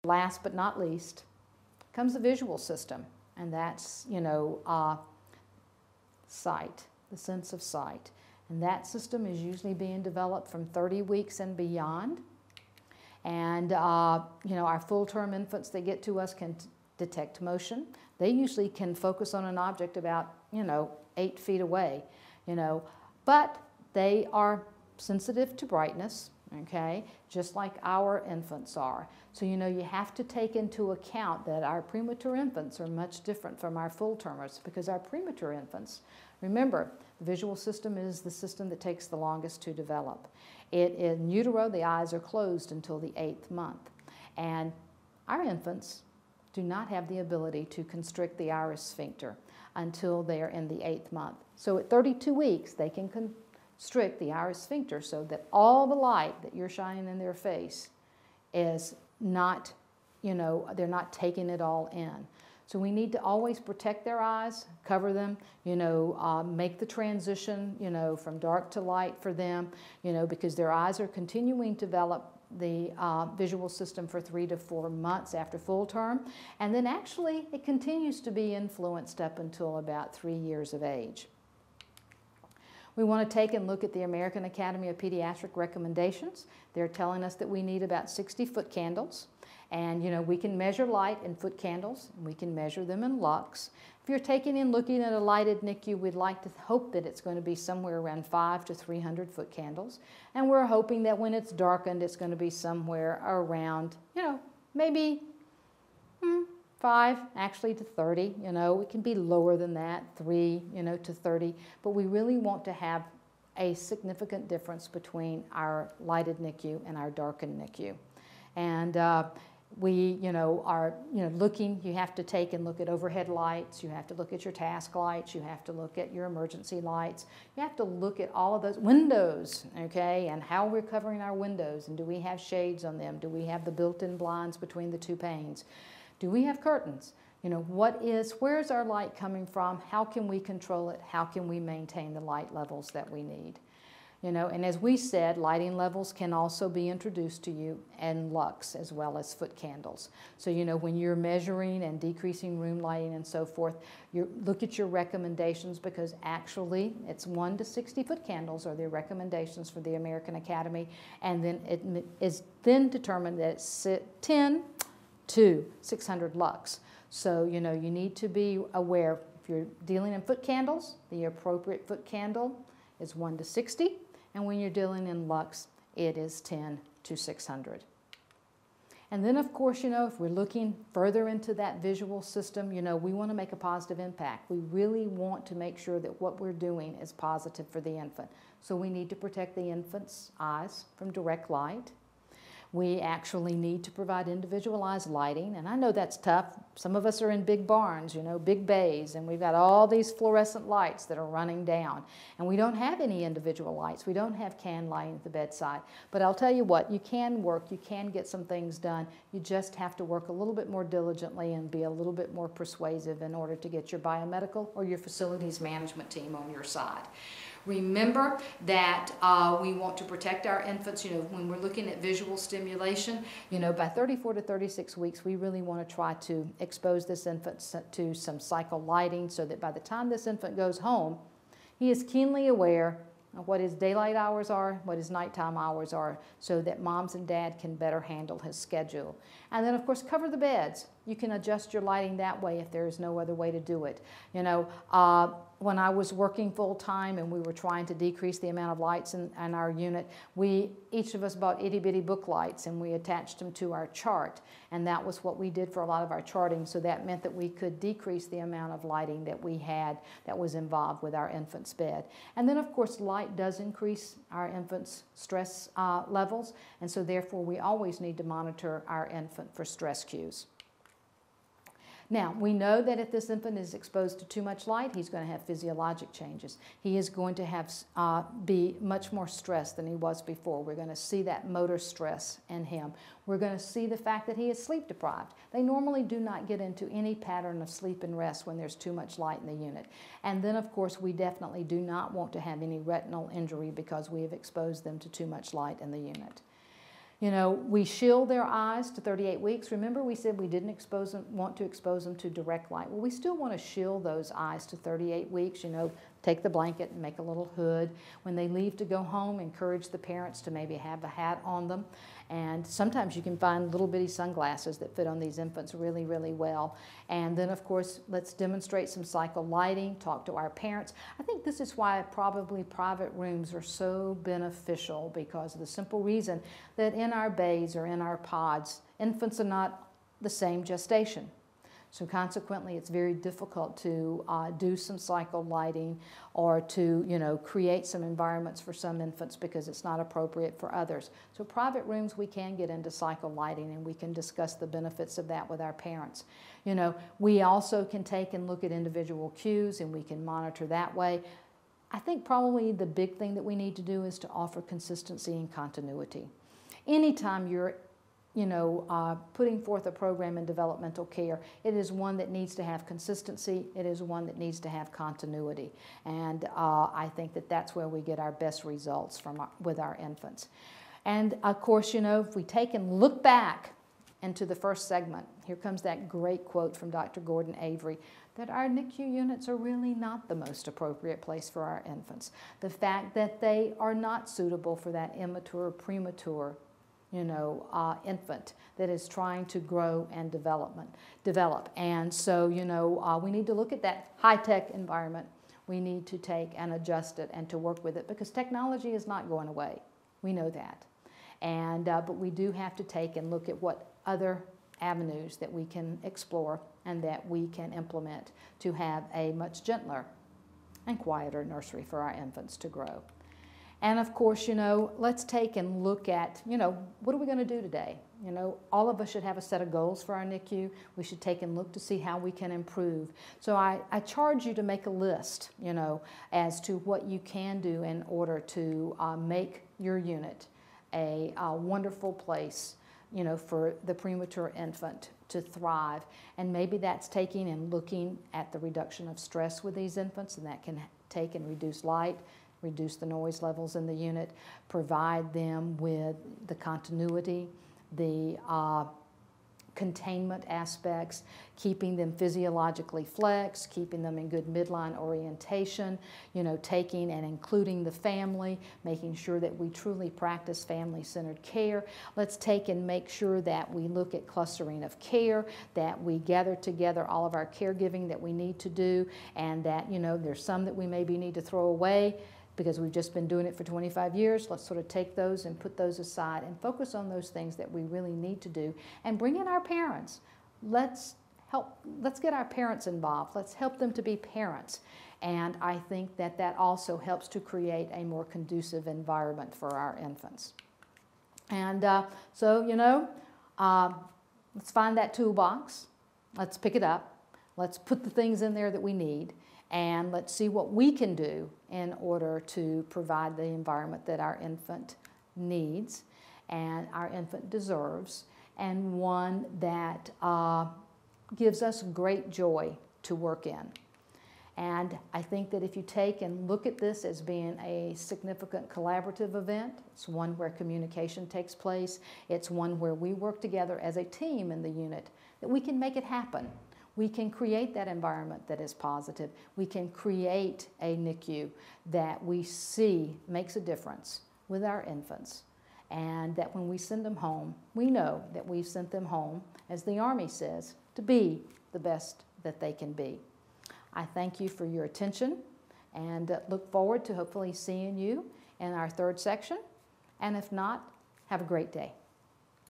last but not least, comes the visual system, and that's, sight, the sense of sight. And that system is usually being developed from 30 weeks and beyond. And, our full-term infants that get to us can detect motion. They usually can focus on an object about, 8 feet away, but they are sensitive to brightness, okay, just like our infants are. So, you have to take into account that our premature infants are much different from our full-termers, because our premature infants, remember, the visual system is the system that takes the longest to develop. In utero, the eyes are closed until the 8th month. And our infants do not have the ability to constrict the iris sphincter until they're in the 8th month. So at 32 weeks, they can constrict the iris sphincter so that all the light that you're shining in their face is not, they're not taking it all in. So we need to always protect their eyes, cover them, make the transition, from dark to light for them, because their eyes are continuing to develop the visual system for 3 to 4 months after full term. And then actually it continues to be influenced up until about 3 years of age. We want to take and look at the American Academy of Pediatric recommendations. They're telling us that we need about 60 foot candles. And, we can measure light in foot candles, and we can measure them in lux. If you're taking and looking at a lighted NICU, we'd like to hope that it's going to be somewhere around 500 to 300 foot candles. And we're hoping that when it's darkened, it's going to be somewhere around, maybe 5 actually to 30. It can be lower than that, 3, to 30. But we really want to have a significant difference between our lighted NICU and our darkened NICU. And we, are, looking, you have to take and look at overhead lights, you have to look at your task lights, you have to look at your emergency lights, you have to look at all of those windows, okay, and how we're covering our windows, and do we have shades on them, do we have the built-in blinds between the 2 panes, do we have curtains, where's our light coming from, how can we control it, how can we maintain the light levels that we need. And as we said, lighting levels can also be introduced to you in lux as well as foot candles. So, when you're measuring and decreasing room lighting and so forth, look at your recommendations, because actually it's 1 to 60 foot candles are the recommendations for the American Academy. And then it is then determined that it's 10 to 600 lux. So, you need to be aware, if you're dealing in foot candles, the appropriate foot candle is 1 to 60. And when you're dealing in lux, it is 10 to 600. And then, of course, if we're looking further into that visual system, we want to make a positive impact. We really want to make sure that what we're doing is positive for the infant. So we need to protect the infant's eyes from direct light. We actually need to provide individualized lighting, and I know that's tough. Some of us are in big barns, big bays, and we've got all these fluorescent lights that are running down, and we don't have any individual lights. We don't have can lighting at the bedside. But I'll tell you what, you can work, you can get some things done. You just have to work a little bit more diligently and be a little bit more persuasive in order to get your biomedical or your facilities management team on your side. Remember that we want to protect our infants, when we're looking at visual stimulation, by 34 to 36 weeks, we really want to try to expose this infant to some cycle lighting so that by the time this infant goes home, he is keenly aware of what his daylight hours are, what his nighttime hours are, so that moms and dad can better handle his schedule. And then, of course, cover the beds. You can adjust your lighting that way if there is no other way to do it. When I was working full-time and we were trying to decrease the amount of lights in our unit, each of us bought itty-bitty book lights and we attached them to our chart. And that was what we did for a lot of our charting. So that meant that we could decrease the amount of lighting that we had that was involved with our infant's bed. And then, of course, light does increase our infant's stress levels. And so therefore, we always need to monitor our infant for stress cues. Now, we know that if this infant is exposed to too much light, he's going to have physiologic changes. He is going to have be much more stressed than he was before. We're going to see that motor stress in him. We're going to see the fact that he is sleep deprived. They normally do not get into any pattern of sleep and rest when there's too much light in the unit. And then, of course, we definitely do not want to have any retinal injury because we have exposed them to too much light in the unit. You know, we shield their eyes to 38 weeks. Remember we said we didn't want to expose them to direct light. Well, we still want to shield those eyes to 38 weeks. You know, take the blanket and make a little hood. When they leave to go home, encourage the parents to maybe have a hat on them. And sometimes you can find little bitty sunglasses that fit on these infants really, really well. And then, of course, let's demonstrate some cycle lighting, talk to our parents. I think this is why probably private rooms are so beneficial, because of the simple reason that in our bays or in our pods, infants are not the same gestation. So consequently, it's very difficult to do some cycle lighting or to, you know, create some environments for some infants because it's not appropriate for others. So private rooms, we can get into cycle lighting and we can discuss the benefits of that with our parents. You know, we also can take and look at individual cues and we can monitor that way. I think probably the big thing that we need to do is to offer consistency and continuity. Anytime you're putting forth a program in developmental care, it is one that needs to have consistency. It is one that needs to have continuity. And I think that that's where we get our best results with our infants. And of course, you know, if we take and look back into the first segment, here comes that great quote from Dr. Gordon Avery, that our NICU units are really not the most appropriate place for our infants. The fact that they are not suitable for that immature, premature, infant that is trying to grow and develop. And so, you know, we need to look at that high-tech environment. We need to take and adjust it and to work with it, because technology is not going away. We know that. And, but we do have to take and look at what other avenues that we can explore and that we can implement to have a much gentler and quieter nursery for our infants to grow. And of course, you know, let's take and look at, you know, what are we going to do today? You know, all of us should have a set of goals for our NICU. We should take and look to see how we can improve. So I charge you to make a list, you know, as to what you can do in order to make your unit a wonderful place, you know, for the premature infant to thrive. And maybe that's taking and looking at the reduction of stress with these infants, and that can take and reduce light, reduce the noise levels in the unit, provide them with the continuity, the containment aspects, keeping them physiologically flexed, keeping them in good midline orientation, you know, taking and including the family, making sure that we truly practice family-centered care. Let's take and make sure that we look at clustering of care, that we gather together all of our caregiving that we need to do, and that, you know, there's some that we maybe need to throw away because we've just been doing it for 25 years. Let's sort of take those and put those aside and focus on those things that we really need to do, and bring in our parents. Let's get our parents involved. Let's help them to be parents. And I think that that also helps to create a more conducive environment for our infants. And so, you know, let's find that toolbox. Let's pick it up. Let's put the things in there that we need. And let's see what we can do in order to provide the environment that our infant needs and our infant deserves, and one that gives us great joy to work in. And I think that if you take and look at this as being a significant collaborative event, it's one where communication takes place, it's one where we work together as a team in the unit, that we can make it happen. We can create that environment that is positive. We can create a NICU that we see makes a difference with our infants, and that when we send them home, we know that we've sent them home, as the Army says, to be the best that they can be. I thank you for your attention and look forward to hopefully seeing you in our third section. And if not, have a great day.